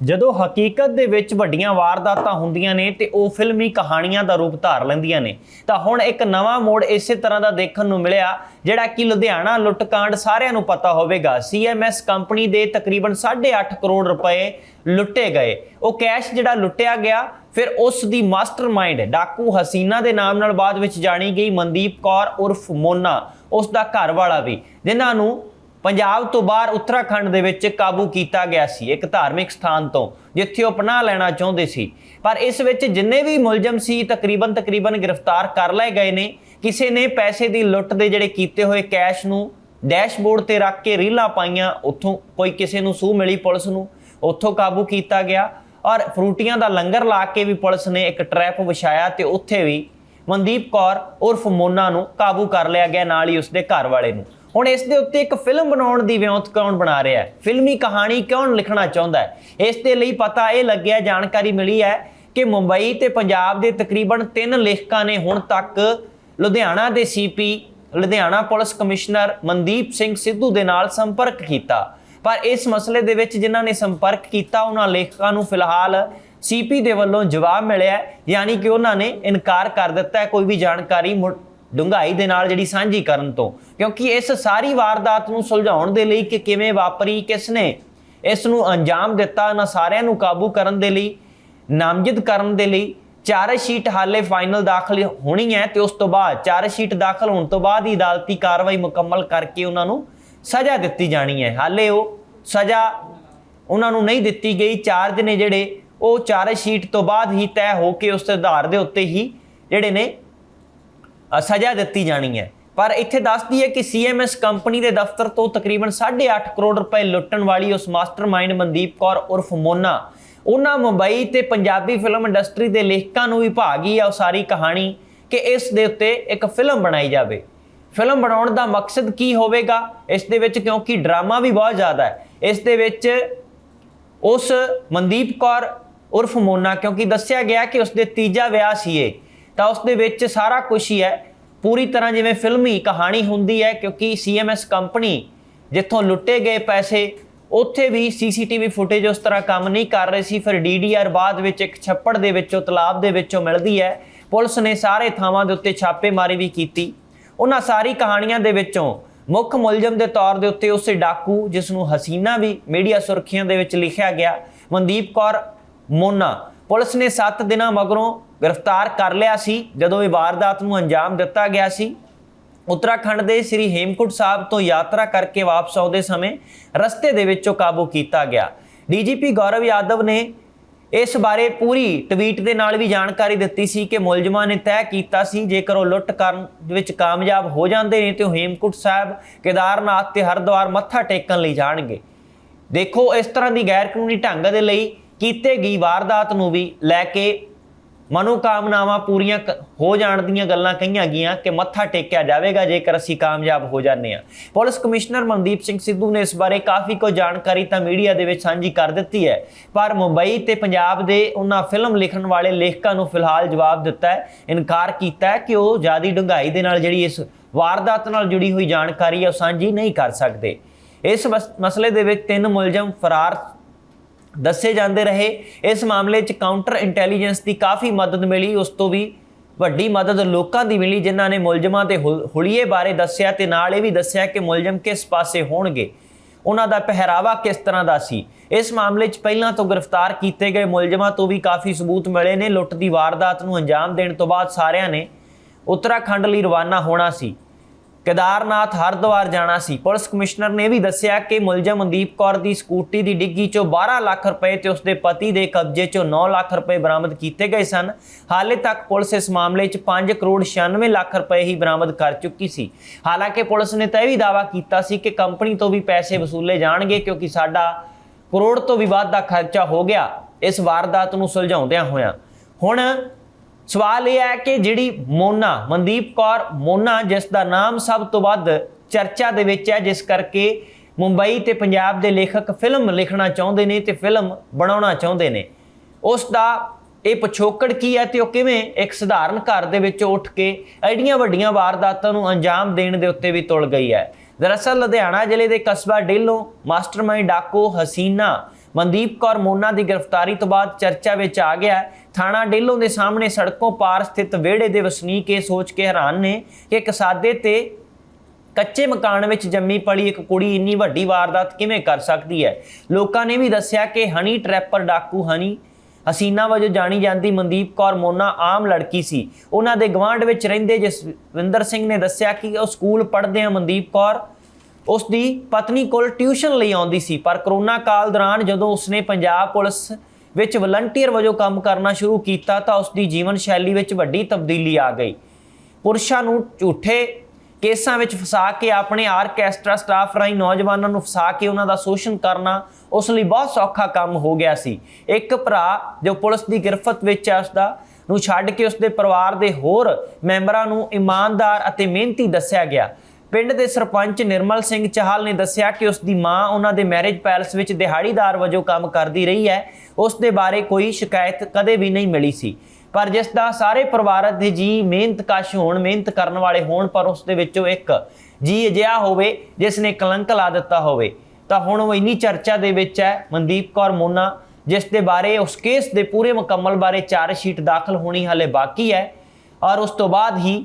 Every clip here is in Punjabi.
ਜਦੋਂ ਹਕੀਕਤ ਦੇ ਵਿੱਚ ਵੱਡੀਆਂ ਵਾਰਦਾਤਾਂ ਹੁੰਦੀਆਂ ਨੇ ਤੇ ਉਹ ਫਿਲਮੀ ਕਹਾਣੀਆਂ ਦਾ ਰੂਪ ਧਾਰ ਲੈਂਦੀਆਂ ਨੇ ਤਾਂ ਹੁਣ ਇੱਕ ਨਵਾਂ ਮੋੜ ਇਸੇ ਤਰ੍ਹਾਂ ਦਾ ਦੇਖਣ ਨੂੰ ਮਿਲਿਆ ਜਿਹੜਾ ਕਿ ਲੁਧਿਆਣਾ ਲੁੱਟਕਾਂਡ ਸਾਰਿਆਂ ਨੂੰ ਪਤਾ ਹੋਵੇਗਾ। ਸੀਐਮਐਸ ਕੰਪਨੀ ਦੇ ਤਕਰੀਬਨ 8.5 ਕਰੋੜ ਰੁਪਏ ਲੁੱਟੇ ਗਏ। ਉਹ ਕੈਸ਼ ਜਿਹੜਾ ਲੁੱਟਿਆ ਗਿਆ ਫਿਰ ਉਸ ਦੀ ਮਾਸਟਰਮਾਈਂਡ ਡਾਕੂ ਹਸੀਨਾ ਦੇ ਨਾਮ ਨਾਲ ਬਾਅਦ ਵਿੱਚ ਜਾਣੀ ਗਈ ਮਨਦੀਪ ਕੌਰ ਉਰਫ ਮੋਨਾ, ਉਸ ਦਾ ਘਰ ਵਾਲਾ ਵੀ, ਜਿਨ੍ਹਾਂ ਨੂੰ ਪੰਜਾਬ ਤੋਂ ਬਾਹਰ ਉੱਤਰਾਖੰਡ ਦੇ ਵਿੱਚ ਕਾਬੂ ਕੀਤਾ ਗਿਆ ਸੀ ਇੱਕ ਧਾਰਮਿਕ ਸਥਾਨ ਤੋਂ ਜਿੱਥੇ ਉਹ ਪਨਾਹ ਲੈਣਾ ਚਾਹੁੰਦੇ ਸੀ। ਪਰ ਇਸ ਵਿੱਚ ਜਿੰਨੇ ਵੀ ਮੁਲਜ਼ਮ ਸੀ ਤਕਰੀਬਨ ਗ੍ਰਿਫਤਾਰ ਕਰ ਲਏ ਗਏ ਨੇ। ਕਿਸੇ ਨੇ ਪੈਸੇ ਦੀ ਲੁੱਟ ਦੇ ਜਿਹੜੇ ਕੀਤੇ ਹੋਏ ਕੈਸ਼ ਨੂੰ ਡੈਸ਼ਬੋਰਡ ਤੇ ਰੱਖ ਕੇ ਰੀਲਾਂ ਪਾਈਆਂ, ਉੱਥੋਂ ਕੋਈ ਕਿਸੇ ਨੂੰ ਸੂਹ ਮਿਲੀ ਪੁਲਿਸ ਨੂੰ, ਉੱਥੋਂ ਕਾਬੂ ਕੀਤਾ ਗਿਆ। ਔਰ ਫਰੂਟੀਆਂ ਦਾ ਲੰਗਰ ਲਾ ਕੇ ਵੀ ਪੁਲਿਸ ਨੇ ਇੱਕ ਟਰੈਪ ਵਿਛਾਇਆ ਤੇ ਉੱਥੇ ਵੀ ਮਨਦੀਪ ਕੌਰ ਉਰਫ ਮੋਨਾ ਨੂੰ ਕਾਬੂ ਕਰ ਲਿਆ ਗਿਆ, ਨਾਲ ਹੀ ਉਸਦੇ ਘਰ ਵਾਲੇ ਨੂੰ। ਹੁਣ ਇਸ ਦੇ ਉੱਤੇ ਇੱਕ ਫਿਲਮ ਬਣਾਉਣ ਦੀ ਵਿਉਂਤ ਕੌਣ ਬਣਾ ਰਿਹਾ ਹੈ, ਫਿਲਮੀ ਕਹਾਣੀ ਕੌਣ ਲਿਖਣਾ ਚਾਹੁੰਦਾ ਹੈ, ਇਸ ਦੇ ਲਈ ਪਤਾ ਇਹ ਲੱਗਿਆ, ਜਾਣਕਾਰੀ ਮਿਲੀ ਹੈ ਕਿ ਮੁੰਬਈ ਤੇ ਪੰਜਾਬ ਦੇ ਤਕਰੀਬਨ 3 ਲੇਖਕਾਂ ਨੇ ਹੁਣ ਤੱਕ ਲੁਧਿਆਣਾ ਦੇ CP Ludhiana police commissioner Mandeep Singh Sidhu ਦੇ ਨਾਲ ਸੰਪਰਕ ਕੀਤਾ। ਪਰ ਇਸ ਮਸਲੇ ਦੇ ਵਿੱਚ ਜਿਨ੍ਹਾਂ ਨੇ ਸੰਪਰਕ ਕੀਤਾ ਉਹਨਾਂ ਲੇਖਕਾਂ ਨੂੰ ਫਿਲਹਾਲ ਸੀਪੀ ਦੇ ਵੱਲੋਂ ਜਵਾਬ ਮਿਲਿਆ, ਯਾਨੀ ਕਿ ਉਹਨਾਂ ਨੇ ਇਨਕਾਰ ਕਰ ਦਿੱਤਾ ਹੈ ਕੋਈ ਵੀ ਜਾਣਕਾਰੀ ਡੂੰਘਾਈ ਦੇ ਨਾਲ ਜਿਹੜੀ ਸਾਂਝੀ ਕਰਨ ਤੋਂ, ਕਿਉਂਕਿ ਇਸ ਸਾਰੀ ਵਾਰਦਾਤ ਨੂੰ ਸੁਲਝਾਉਣ ਦੇ ਲਈ ਕਿ ਕਿਵੇਂ ਵਾਪਰੀ, ਕਿਸ ਨੇ ਇਸ ਨੂੰ ਅੰਜਾਮ ਦਿੱਤਾ, ਇਹਨਾਂ ਸਾਰਿਆਂ ਨੂੰ ਕਾਬੂ ਕਰਨ ਦੇ ਲਈ, ਨਾਮਜ਼ਦ ਕਰਨ ਦੇ ਲਈ ਚਾਰਜ ਸ਼ੀਟ ਹਾਲੇ ਫਾਈਨਲ ਦਾਖਲ ਹੋਣੀ ਹੈ ਤੇ ਉਸ ਤੋਂ ਬਾਅਦ ਚਾਰਜ ਸ਼ੀਟ ਦਾਖਲ ਹੋਣ ਤੋਂ ਬਾਅਦ ਹੀ ਅਦਾਲਤੀ ਕਾਰਵਾਈ ਮੁਕੰਮਲ ਕਰਕੇ ਉਹਨਾਂ ਨੂੰ ਸਜ਼ਾ ਦਿੱਤੀ ਜਾਣੀ ਹੈ। ਹਾਲੇ ਉਹ ਸਜ਼ਾ ਉਹਨਾਂ ਨੂੰ ਨਹੀਂ ਦਿੱਤੀ ਗਈ। ਚਾਰਜ ਨੇ ਜਿਹੜੇ ਉਹ ਚਾਰਜ ਸ਼ੀਟ ਤੋਂ ਬਾਅਦ ਹੀ ਤੈਅ ਹੋ ਕੇ ਉਸ ਆਧਾਰ ਦੇ ਉੱਤੇ ਹੀ ਜਿਹੜੇ ਨੇ ਸਜ਼ਾ ਦਿੱਤੀ ਜਾਣੀ ਹੈ। ਪਰ ਇੱਥੇ ਦੱਸਦੀ ਹੈ ਕਿ ਸੀਐਮਐਸ ਕੰਪਨੀ ਦੇ ਦਫ਼ਤਰ ਤੋਂ ਤਕਰੀਬਨ 8.5 ਕਰੋੜ ਰੁਪਏ ਲੁੱਟਣ ਵਾਲੀ ਉਸ ਮਾਸਟਰਮਾਈਂਡ ਮਨਦੀਪ ਕੌਰ ਉਰਫ ਮੋਨਾ, ਉਹਨਾਂ ਮੁੰਬਈ ਤੇ ਪੰਜਾਬੀ ਫਿਲਮ ਇੰਡਸਟਰੀ ਦੇ ਲੇਖਕਾਂ ਨੂੰ ਵੀ ਭਾ ਗਈ ਆ ਉਹ ਸਾਰੀ ਕਹਾਣੀ ਕਿ ਇਸ ਦੇ ਉੱਤੇ ਇੱਕ ਫਿਲਮ ਬਣਾਈ ਜਾਵੇ। ਫਿਲਮ ਬਣਾਉਣ ਦਾ ਮਕਸਦ ਕੀ ਹੋਵੇਗਾ ਇਸ ਦੇ ਵਿੱਚ, ਕਿਉਂਕਿ ਡਰਾਮਾ ਵੀ ਬਹੁਤ ਜ਼ਿਆਦਾ ਹੈ ਇਸ ਦੇ ਵਿੱਚ। ਉਸ ਮਨਦੀਪ ਕੌਰ ਉਰਫ ਮੋਨਾ, ਕਿਉਂਕਿ ਦੱਸਿਆ ਗਿਆ ਕਿ ਉਸਦੇ ਤੀਜਾ ਵਿਆਹ ਸੀ ਇਹ, ਤਾਂ ਉਸ ਦੇ ਵਿੱਚ ਸਾਰਾ ਕੁਛ ਹੀ ਹੈ ਪੂਰੀ ਤਰ੍ਹਾਂ ਜਿਵੇਂ ਫਿਲਮੀ ਕਹਾਣੀ ਹੁੰਦੀ ਹੈ। ਕਿਉਂਕਿ ਸੀਐਮਐਸ ਕੰਪਨੀ ਜਿੱਥੋਂ ਲੁੱਟੇ ਗਏ ਪੈਸੇ ਉੱਥੇ ਵੀ ਸੀਸੀਟੀਵੀ ਫੁਟੇਜ ਉਸ ਤਰ੍ਹਾਂ ਕੰਮ ਨਹੀਂ ਕਰ ਰਹੇ ਸੀ। ਫਿਰ ਡੀਡੀਆਰ ਬਾਅਦ ਵਿੱਚ ਇੱਕ ਛੱਪੜ ਦੇ ਵਿੱਚੋਂ ਤਲਾਬ ਦੇ ਵਿੱਚੋਂ ਮਿਲਦੀ ਹੈ। ਪੁਲਿਸ ਨੇ ਸਾਰੇ ਥਾਵਾਂ ਦੇ ਉੱਤੇ ਛਾਪੇਮਾਰੀ ਵੀ ਕੀਤੀ। ਉਹਨਾਂ ਸਾਰੀ ਕਹਾਣੀਆਂ ਦੇ ਵਿੱਚੋਂ ਮੁੱਖ ਮੁਲਜ਼ਮ ਦੇ ਤੌਰ ਦੇ ਉੱਤੇ ਉਸੇ ਡਾਕੂ, ਜਿਸ ਨੂੰ ਹਸੀਨਾ ਵੀ ਮੀਡੀਆ ਸੁਰਖੀਆਂ ਦੇ ਵਿੱਚ ਲਿਖਿਆ ਗਿਆ, ਮਨਦੀਪ ਕੌਰ ਮੋਨਾ, ਪੁਲਿਸ ਨੇ 7 ਦਿਨਾਂ ਮਗਰੋਂ ਗ੍ਰਿਫਤਾਰ ਕਰ ਲਿਆ ਸੀ ਜਦੋਂ ਇਹ ਵਾਰਦਾਤ ਨੂੰ ਅੰਜਾਮ ਦਿੱਤਾ ਗਿਆ ਸੀ। ਉੱਤਰਾਖੰਡ ਦੇ ਸ੍ਰੀ ਹੇਮਕੁੰਟ ਸਾਹਿਬ ਤੋਂ ਯਾਤਰਾ ਕਰਕੇ ਵਾਪਸ ਆਉਂਦੇ ਸਮੇਂ ਰਸਤੇ ਦੇ ਵਿੱਚੋਂ ਕਾਬੂ ਕੀਤਾ ਗਿਆ। ਡੀਜੀਪੀ ਗੌਰਵ ਯਾਦਵ ਨੇ ਇਸ ਬਾਰੇ ਪੂਰੀ ਟਵੀਟ ਦੇ ਨਾਲ ਵੀ ਜਾਣਕਾਰੀ ਦਿੱਤੀ ਸੀ ਕਿ ਮੁਲਜ਼ਮਾਂ ਨੇ ਤੈਅ ਕੀਤਾ ਸੀ ਜੇਕਰ ਉਹ ਲੁੱਟ ਕਰਨ ਵਿੱਚ ਕਾਮਯਾਬ ਹੋ ਜਾਂਦੇ ਨੇ ਤੇ ਉਹ ਹੇਮਕੁੰਟ ਸਾਹਿਬ, ਕੇਦਾਰਨਾਥ ਤੇ ਹਰਿਦੁਆਰ ਮੱਥਾ ਟੇਕਣ ਲਈ ਜਾਣਗੇ। ਦੇਖੋ, ਇਸ ਤਰ੍ਹਾਂ ਦੀ ਗੈਰ ਕਾਨੂੰਨੀ ਢੰਗ ਦੇ ਲਈ ਕੀਤੇ ਗਈ ਵਾਰਦਾਤ ਨੂੰ ਵੀ ਲੈ ਕੇ ਮਨੋਕਾਮਨਾਵਾਂ ਪੂਰੀਆਂ ਹੋ ਜਾਣ ਦੀਆਂ ਗੱਲਾਂ ਕਹੀਆਂ ਗਈਆਂ ਕਿ ਮੱਥਾ ਟੇਕਿਆ ਜਾਵੇਗਾ ਜੇਕਰ ਅਸੀਂ ਕਾਮਯਾਬ ਹੋ ਜਾਂਦੇ ਹਾਂ। ਪੁਲਿਸ ਕਮਿਸ਼ਨਰ ਮਨਦੀਪ ਸਿੰਘ ਸਿੱਧੂ ਨੇ ਇਸ ਬਾਰੇ ਕਾਫੀ ਕੁਝ ਜਾਣਕਾਰੀ ਤਾਂ ਮੀਡੀਆ ਦੇ ਵਿੱਚ ਸਾਂਝੀ ਕਰ ਦਿੱਤੀ ਹੈ, ਪਰ ਮੁੰਬਈ ਤੇ ਪੰਜਾਬ ਦੇ ਉਹਨਾਂ ਫਿਲਮ ਲਿਖਣ ਵਾਲੇ ਲੇਖਕਾਂ ਨੂੰ ਫਿਲਹਾਲ ਜਵਾਬ ਦਿੱਤਾ ਹੈ, ਇਨਕਾਰ ਕੀਤਾ ਹੈ ਕਿ ਉਹ ਜ਼ਿਆਦਾ ਡੂੰਘਾਈ ਦੇ ਨਾਲ ਜਿਹੜੀ ਇਸ ਵਾਰਦਾਤ ਨਾਲ ਜੁੜੀ ਹੋਈ ਜਾਣਕਾਰੀ ਹੈ ਉਹ ਸਾਂਝੀ ਨਹੀਂ ਕਰ ਸਕਦੇ। ਇਸ ਮਸਲੇ ਦੇ ਵਿੱਚ 3 ਮੁਲਜ਼ਮ ਫਰਾਰ ਦੱਸੇ ਜਾਂਦੇ ਰਹੇ। ਇਸ ਮਾਮਲੇ 'ਚ ਕਾਊਂਟਰ ਇੰਟੈਲੀਜੈਂਸ ਦੀ ਕਾਫੀ ਮਦਦ ਮਿਲੀ, ਉਸ ਤੋਂ ਵੀ ਵੱਡੀ ਮਦਦ ਲੋਕਾਂ ਦੀ ਮਿਲੀ ਜਿਨ੍ਹਾਂ ਨੇ ਮੁਲਜ਼ਮਾਂ ਦੇ ਹੁਲੀਏ ਬਾਰੇ ਦੱਸਿਆ ਤੇ ਨਾਲ ਇਹ ਵੀ ਦੱਸਿਆ ਕਿ ਮੁਲਜ਼ਮ ਕਿਸ ਪਾਸੇ ਹੋਣਗੇ, ਉਹਨਾਂ ਦਾ ਪਹਿਰਾਵਾ ਕਿਸ ਤਰ੍ਹਾਂ ਦਾ ਸੀ। ਇਸ ਮਾਮਲੇ 'ਚ ਪਹਿਲਾਂ ਤੋਂ ਗ੍ਰਿਫਤਾਰ ਕੀਤੇ ਗਏ ਮੁਲਜ਼ਮਾਂ ਤੋਂ ਵੀ ਕਾਫੀ ਸਬੂਤ ਮਿਲੇ ਨੇ। ਲੁੱਟ ਦੀ ਵਾਰਦਾਤ ਨੂੰ ਅੰਜਾਮ ਦੇਣ ਤੋਂ ਬਾਅਦ ਸਾਰਿਆਂ ਨੇ ਉੱਤਰਾਖੰਡ ਲਈ ਰਵਾਨਾ ਹੋਣਾ ਸੀ, ਕੇਦਾਰਨਾਥ, ਹਰਿਦੁਆਰ ਜਾਣਾ ਸੀ। ਪੁਲਿਸ ਕਮਿਸ਼ਨਰ ਨੇ ਵੀ ਦੱਸਿਆ ਕਿ ਮੁਲਜ਼ਮ ਮਨਦੀਪ ਕੌਰ ਦੀ ਸਕੂਟੀ ਦੀ ਡਿੱਗੀ 'ਚੋਂ 12 ਲੱਖ ਰੁਪਏ ਤੇ ਉਸਦੇ ਪਤੀ ਦੇ ਕਬਜ਼ੇ 'ਚੋਂ 9 ਲੱਖ ਰੁਪਏ ਬਰਾਮਦ ਕੀਤੇ ਗਏ ਸਨ। ਹਾਲੇ ਤੱਕ ਪੁਲਿਸ ਇਸ ਮਾਮਲੇ 'ਚ 5 ਕਰੋੜ 96 ਲੱਖ ਰੁਪਏ ਹੀ ਬਰਾਮਦ ਕਰ ਚੁੱਕੀ ਸੀ। ਹਾਲਾਂਕਿ ਪੁਲਿਸ ਨੇ ਤਾਂ ਇਹ ਵੀ ਦਾਅਵਾ ਕੀਤਾ ਸੀ ਕਿ ਕੰਪਨੀ ਤੋਂ ਵੀ ਪੈਸੇ ਵਸੂਲੇ ਜਾਣਗੇ ਕਿਉਂਕਿ ਸਾਡਾ ਕਰੋੜ ਤੋਂ ਵੀ ਵੱਧ ਦਾ ਖਰਚਾ ਹੋ ਗਿਆ ਇਸ ਵਾਰਦਾਤ ਨੂੰ ਸੁਲਝਾਉਂਦਿਆਂ ਹੋਇਆਂ। ਹੁਣ ਸਵਾਲ ਇਹ ਹੈ ਕਿ ਜਿਹੜੀ ਮੋਨਾ, ਮਨਦੀਪ ਕੌਰ ਮੋਨਾ, ਜਿਸ ਦਾ ਨਾਮ ਸਭ ਤੋਂ ਵੱਧ ਚਰਚਾ ਦੇ ਵਿੱਚ ਹੈ, ਜਿਸ ਕਰਕੇ ਮੁੰਬਈ ਤੇ ਪੰਜਾਬ ਦੇ ਲੇਖਕ ਫਿਲਮ ਲਿਖਣਾ ਚਾਹੁੰਦੇ ਨੇ ਤੇ ਫਿਲਮ ਬਣਾਉਣਾ ਚਾਹੁੰਦੇ ਨੇ, ਉਸ ਦਾ ਇਹ ਪਿਛੋਕੜ ਕੀ ਹੈ ਤੇ ਉਹ ਕਿਵੇਂ ਇੱਕ ਸਧਾਰਨ ਘਰ ਦੇ ਵਿੱਚੋਂ ਉੱਠ ਕੇ ਐਡੀਆਂ ਵੱਡੀਆਂ ਵਾਰਦਾਤਾਂ ਨੂੰ ਅੰਜਾਮ ਦੇਣ ਦੇ ਉੱਤੇ ਵੀ ਤੁਲ ਗਈ ਹੈ। ਦਰਅਸਲ ਲੁਧਿਆਣਾ ਜ਼ਿਲ੍ਹੇ ਦੇ ਕਸਬਾ ਡੇਲੋਂ ਮਾਸਟਰਮਾਈਂਡ ਡਾਕੂ ਹਸੀਨਾ ਮਨਦੀਪ ਕੌਰ ਮੋਨਾ ਦੀ ਗ੍ਰਿਫਤਾਰੀ ਤੋਂ ਬਾਅਦ ਚਰਚਾ ਵਿੱਚ ਆ ਗਿਆ ਥਾਣਾ ਡੇਲੋਂ ਦੇ ਸਾਹਮਣੇ ਸੜਕੋਂ ਪਾਰ ਸਥਿਤ ਵਿਹੜੇ ਦੇ ਵਸਨੀਕ ਇਹ ਸੋਚ ਕੇ ਹੈਰਾਨ ਨੇ ਕਿ ਇੱਕ ਸਾਦੇ ਤੇ ਕੱਚੇ ਮਕਾਨ ਵਿੱਚ ਜੰਮੀ ਪਲੀ ਇੱਕ ਕੁੜੀ ਇੰਨੀ ਵੱਡੀ ਵਾਰਦਾਤ ਕਿਵੇਂ ਕਰ ਸਕਦੀ ਹੈ। ਲੋਕਾਂ ਨੇ ਵੀ ਦੱਸਿਆ ਕਿ ਹਨੀ ਟਰੈਪਰ ਡਾਕੂ ਹਨੀ ਹਸੀਨਾ ਵਜੋਂ ਜਾਣੀ ਜਾਂਦੀ ਮਨਦੀਪ ਕੌਰ ਮੋਨਾ ਆਮ ਲੜਕੀ ਸੀ। ਉਹਨਾਂ ਦੇ ਗਵਾਂਢ ਵਿੱਚ ਰਹਿੰਦੇ ਜਸਵਿੰਦਰ ਸਿੰਘ ਨੇ ਦੱਸਿਆ ਕਿ ਉਹ ਸਕੂਲ ਪੜ੍ਹਦਿਆਂ ਮਨਦੀਪ ਕੌਰ ਉਸ ਦੀ ਪਤਨੀ ਕੋਲ ਟਿਊਸ਼ਨ ਲਈ ਆਉਂਦੀ ਸੀ, ਪਰ ਕਰੋਨਾ ਕਾਲ ਦੌਰਾਨ ਜਦੋਂ ਉਸਨੇ ਪੰਜਾਬ ਪੁਲਿਸ ਵਿੱਚ ਵਲੰਟੀਅਰ ਵਜੋਂ ਕੰਮ ਕਰਨਾ ਸ਼ੁਰੂ ਕੀਤਾ ਤਾਂ ਉਸ ਦੀ ਜੀਵਨ ਸ਼ੈਲੀ ਵਿੱਚ ਵੱਡੀ ਤਬਦੀਲੀ ਆ ਗਈ। ਪੁਰਸ਼ਾਂ ਨੂੰ ਝੂਠੇ ਕੇਸਾਂ ਵਿੱਚ ਫਸਾ ਕੇ ਆਪਣੇ ਆਰਕੈਸਟਰਾ ਸਟਾਫ ਰਾਹੀਂ ਨੌਜਵਾਨਾਂ ਨੂੰ ਫਸਾ ਕੇ ਉਹਨਾਂ ਦਾ ਸ਼ੋਸ਼ਣ ਕਰਨਾ ਉਸ ਲਈ ਬਹੁਤ ਸੌਖਾ ਕੰਮ ਹੋ ਗਿਆ ਸੀ। ਇੱਕ ਭਰਾ ਜੋ ਪੁਲਿਸ ਦੀ ਗਿਰਫਤ ਵਿੱਚ ਹੈ ਉਸਦਾ ਨੂੰ ਛੱਡ ਕੇ ਉਸਦੇ ਪਰਿਵਾਰ ਦੇ ਹੋਰ ਮੈਂਬਰਾਂ ਨੂੰ ਇਮਾਨਦਾਰ ਅਤੇ ਮਿਹਨਤੀ ਦੱਸਿਆ ਗਿਆ। ਪਿੰਡ ਦੇ ਸਰਪੰਚ ਨਿਰਮਲ ਸਿੰਘ ਚਾਹਲ ਨੇ ਦੱਸਿਆ ਕਿ ਉਸ ਦੀ ਮਾਂ ਉਹਨਾਂ ਦੇ ਮੈਰਿਜ ਪੈਲਸ ਵਿੱਚ ਦਿਹਾੜੀਦਾਰ ਵਜੋਂ ਕੰਮ ਕਰਦੀ ਰਹੀ ਹੈ। ਉਸ ਦੇ ਬਾਰੇ ਕੋਈ ਸ਼ਿਕਾਇਤ ਕਦੇ ਵੀ ਨਹੀਂ ਮਿਲੀ ਸੀ, ਪਰ ਜਿਸ ਦਾ ਸਾਰੇ ਪਰਿਵਾਰ ਦੇ ਜੀ ਮਿਹਨਤਕਸ਼ ਹੋਣ, ਮਿਹਨਤ ਕਰਨ ਵਾਲੇ ਹੋਣ, ਪਰ ਉਸ ਦੇ ਵਿੱਚੋਂ ਇੱਕ ਜੀ ਅਜਿਹਾ ਹੋਵੇ ਜਿਸ ਨੇ ਕਲੰਕ ਲਾ ਦਿੱਤਾ ਹੋਵੇ, ਤਾਂ ਹੁਣ ਉਹ ਇੰਨੀ ਚਰਚਾ ਦੇ ਵਿੱਚ ਹੈ ਮਨਦੀਪ ਕੌਰ ਮੋਨਾ, ਜਿਸ ਦੇ ਬਾਰੇ ਉਸ ਕੇਸ ਦੇ ਪੂਰੇ ਮੁਕੰਮਲ ਬਾਰੇ ਚਾਰਜ ਸ਼ੀਟ ਦਾਖਲ ਹੋਣੀ ਹਾਲੇ ਬਾਕੀ ਹੈ ਔਰ ਉਸ ਤੋਂ ਬਾਅਦ ਹੀ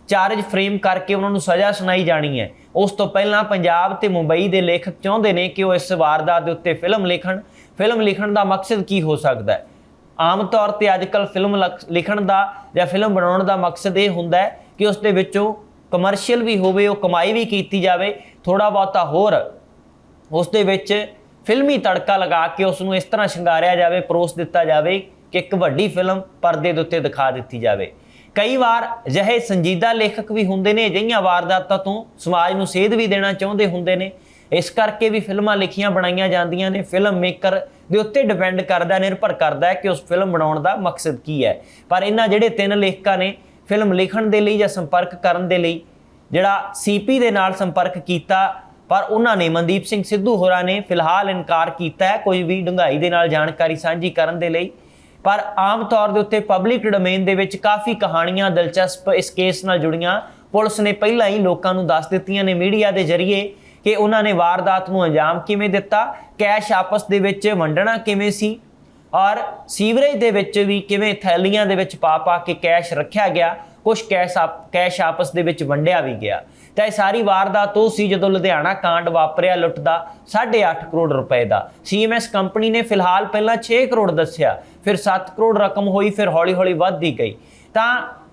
ਚਾਰਜ ਫਰੇਮ ਕਰਕੇ ਉਹਨਾਂ ਨੂੰ ਸਜ਼ਾ ਸੁਣਾਈ ਜਾਣੀ ਹੈ। ਉਸ ਤੋਂ ਪਹਿਲਾਂ ਪੰਜਾਬ ਤੇ ਮੁੰਬਈ ਦੇ ਲੇਖਕ ਚਾਹੁੰਦੇ ਨੇ ਕਿ ਉਹ ਇਸ ਵਾਰਦਾਤ ਦੇ ਉੱਤੇ ਫਿਲਮ ਲਿਖਣ। ਫਿਲਮ ਲਿਖਣ ਦਾ ਮਕਸਦ ਕੀ ਹੋ ਸਕਦਾ ਹੈ? ਆਮ ਤੌਰ ਤੇ ਅੱਜ ਕੱਲ੍ਹ ਫਿਲਮ ਲਿਖਣ ਦਾ ਜਾਂ ਫਿਲਮ ਬਣਾਉਣ ਦਾ ਮਕਸਦ ਇਹ ਹੁੰਦਾ ਹੈ ਕਿ ਉਸ ਦੇ ਵਿੱਚੋਂ ਕਮਰਸ਼ੀਅਲ ਵੀ ਹੋਵੇ, ਉਹ ਕਮਾਈ ਵੀ ਕੀਤੀ ਜਾਵੇ, ਥੋੜ੍ਹਾ ਬਹੁਤਾ ਹੋਰ ਉਸ ਦੇ ਵਿੱਚ ਫਿਲਮੀ ਤੜਕਾ ਲਗਾ ਕੇ ਉਸ ਨੂੰ ਇਸ ਤਰ੍ਹਾਂ ਸ਼ਿੰਗਾਰਿਆ ਜਾਵੇ, ਪਰੋਸ ਦਿੱਤਾ ਜਾਵੇ ਕਿ ਇੱਕ ਵੱਡੀ ਫਿਲਮ ਪਰਦੇ ਦੇ ਉੱਤੇ ਦਿਖਾ ਦਿੱਤੀ ਜਾਵੇ। ਕਈ ਵਾਰ ਅਜਿਹੇ ਸੰਜੀਦਾ ਲੇਖਕ ਵੀ ਹੁੰਦੇ ਨੇ, ਅਜਿਹੀਆਂ ਵਾਰਦਾਤਾਂ ਤੋਂ ਸਮਾਜ ਨੂੰ ਸੇਧ ਵੀ ਦੇਣਾ ਚਾਹੁੰਦੇ ਹੁੰਦੇ ਨੇ, ਇਸ ਕਰਕੇ ਵੀ ਫਿਲਮਾਂ ਲਿਖੀਆਂ ਬਣਾਈਆਂ ਜਾਂਦੀਆਂ ਨੇ। ਫਿਲਮ ਮੇਕਰ ਦੇ ਉੱਤੇ ਡਿਪੈਂਡ ਕਰਦਾ, ਨਿਰਭਰ ਕਰਦਾ ਹੈ ਕਿ ਉਸ ਫਿਲਮ ਬਣਾਉਣ ਦਾ ਮਕਸਦ ਕੀ ਹੈ। ਪਰ ਇਹਨਾਂ ਜਿਹੜੇ 3 ਲੇਖਕਾਂ ਨੇ ਫਿਲਮ ਲਿਖਣ ਦੇ ਲਈ ਜਾਂ ਸੰਪਰਕ ਕਰਨ ਦੇ ਲਈ ਜਿਹੜਾ ਸੀਪੀ ਦੇ ਨਾਲ ਸੰਪਰਕ ਕੀਤਾ, ਪਰ ਉਹਨਾਂ ਨੇ ਮਨਦੀਪ ਸਿੰਘ ਸਿੱਧੂ ਹੋਰਾਂ ਨੇ ਫਿਲਹਾਲ ਇਨਕਾਰ ਕੀਤਾ ਹੈ ਕੋਈ ਵੀ ਡੂੰਘਾਈ ਦੇ ਨਾਲ ਜਾਣਕਾਰੀ ਸਾਂਝੀ ਕਰਨ ਦੇ ਲਈ। ਪਰ ਆਮ ਤੌਰ ਦੇ ਉੱਤੇ ਪਬਲਿਕ ਡੋਮੇਨ ਦੇ ਵਿੱਚ ਕਾਫੀ ਕਹਾਣੀਆਂ ਦਿਲਚਸਪ ਇਸ ਕੇਸ ਨਾਲ ਜੁੜੀਆਂ ਪੁਲਿਸ ਨੇ ਪਹਿਲਾਂ ਹੀ ਲੋਕਾਂ ਨੂੰ ਦੱਸ ਦਿੱਤੀਆਂ ਨੇ ਮੀਡੀਆ ਦੇ ਜ਼ਰੀਏ ਕਿ ਉਹਨਾਂ ਨੇ ਵਾਰਦਾਤ ਨੂੰ ਅੰਜਾਮ ਕਿਵੇਂ ਦਿੱਤਾ, ਕੈਸ਼ ਆਪਸ ਦੇ ਵਿੱਚ ਵੰਡਣਾ ਕਿਵੇਂ ਸੀ ਔਰ ਸੀਵਰੇਜ ਦੇ ਵਿੱਚ ਵੀ ਕਿਵੇਂ ਥੈਲੀਆਂ ਦੇ ਵਿੱਚ ਪਾ ਕੇ ਕੈਸ਼ ਰੱਖਿਆ ਗਿਆ, ਕੁਝ ਕੈਸ਼ ਆਪਸ ਦੇ ਵਿੱਚ ਵੰਡਿਆ ਵੀ ਗਿਆ। ਤਾਂ ਇਹ ਸਾਰੀ ਵਾਰਦਾਤ ਉਹ ਸੀ ਜਦੋਂ ਲੁਧਿਆਣਾ ਕਾਂਡ ਵਾਪਰਿਆ ਲੁੱਟ ਦਾ 8.5 ਕਰੋੜ ਰੁਪਏ ਦਾ। ਸੀਐਮਐਸ ਕੰਪਨੀ ਨੇ ਫਿਲਹਾਲ ਪਹਿਲਾਂ 6 ਕਰੋੜ ਦੱਸਿਆ, ਫਿਰ 7 ਕਰੋੜ ਰਕਮ ਹੋਈ, ਫਿਰ ਹੌਲੀ ਹੌਲੀ ਵੱਧਦੀ ਗਈ। ਤਾਂ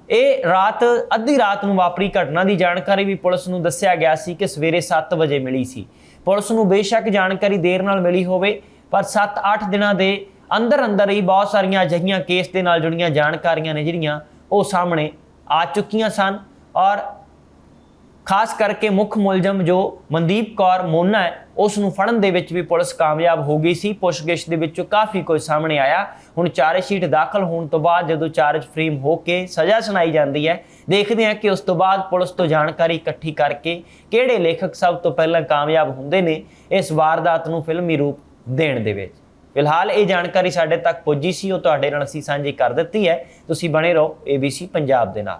ਇਹ ਰਾਤ ਅੱਧੀ ਰਾਤ ਨੂੰ ਵਾਪਰੀ ਘਟਨਾ ਦੀ ਜਾਣਕਾਰੀ ਵੀ ਪੁਲਿਸ ਨੂੰ ਦੱਸਿਆ ਗਿਆ ਸੀ ਕਿ ਸਵੇਰੇ 7 ਵਜੇ ਮਿਲੀ ਸੀ। ਪੁਲਿਸ ਨੂੰ ਬੇਸ਼ੱਕ ਜਾਣਕਾਰੀ ਦੇਰ ਨਾਲ ਮਿਲੀ ਹੋਵੇ, ਪਰ 7-8 ਦਿਨਾਂ ਦੇ ਅੰਦਰ ਹੀ ਬਹੁਤ ਸਾਰੀਆਂ ਅਜਿਹੀਆਂ ਕੇਸ ਦੇ ਨਾਲ ਜੁੜੀਆਂ ਜਾਣਕਾਰੀਆਂ ਨੇ ਜਿਹੜੀਆਂ ਉਹ ਸਾਹਮਣੇ ਆ ਚੁੱਕੀਆਂ ਸਨ। ਔਰ ਖਾਸ ਕਰਕੇ ਮੁੱਖ ਮੁਲਜ਼ਮ ਜੋ ਮਨਦੀਪ ਕੌਰ ਮੋਨਾ ਹੈ ਉਸ ਨੂੰ ਫੜਨ ਦੇ ਵਿੱਚ ਵੀ ਪੁਲਿਸ ਕਾਮਯਾਬ ਹੋ ਗਈ ਸੀ। ਪੁੱਛਗਿੱਛ ਦੇ ਵਿੱਚੋਂ ਕਾਫੀ ਕੁਝ ਸਾਹਮਣੇ ਆਇਆ। ਹੁਣ ਚਾਰਜ ਸ਼ੀਟ ਦਾਖਲ ਹੋਣ ਤੋਂ ਬਾਅਦ ਜਦੋਂ ਚਾਰਜ ਫਰੇਮ ਹੋ ਕੇ ਸਜ਼ਾ ਸੁਣਾਈ ਜਾਂਦੀ ਹੈ, ਦੇਖਦੇ ਹਾਂ ਕਿ ਉਸ ਤੋਂ ਬਾਅਦ ਪੁਲਿਸ ਤੋਂ ਜਾਣਕਾਰੀ ਇਕੱਠੀ ਕਰਕੇ ਕਿਹੜੇ ਲੇਖਕ ਸਭ ਤੋਂ ਪਹਿਲਾਂ ਕਾਮਯਾਬ ਹੁੰਦੇ ਨੇ ਇਸ ਵਾਰਦਾਤ ਨੂੰ ਫਿਲਮੀ ਰੂਪ ਦੇਣ ਦੇ ਵਿੱਚ। ਫਿਲਹਾਲ ਇਹ ਜਾਣਕਾਰੀ ਸਾਡੇ ਤੱਕ ਪੁੱਜੀ ਸੀ, ਉਹ ਤੁਹਾਡੇ ਨਾਲ ਅਸੀਂ ਸਾਂਝੀ ਕਰ ਦਿੱਤੀ ਹੈ। ਤੁਸੀਂ ਬਣੇ ਰਹੋ ABC ਪੰਜਾਬ ਦੇ ਨਾਲ।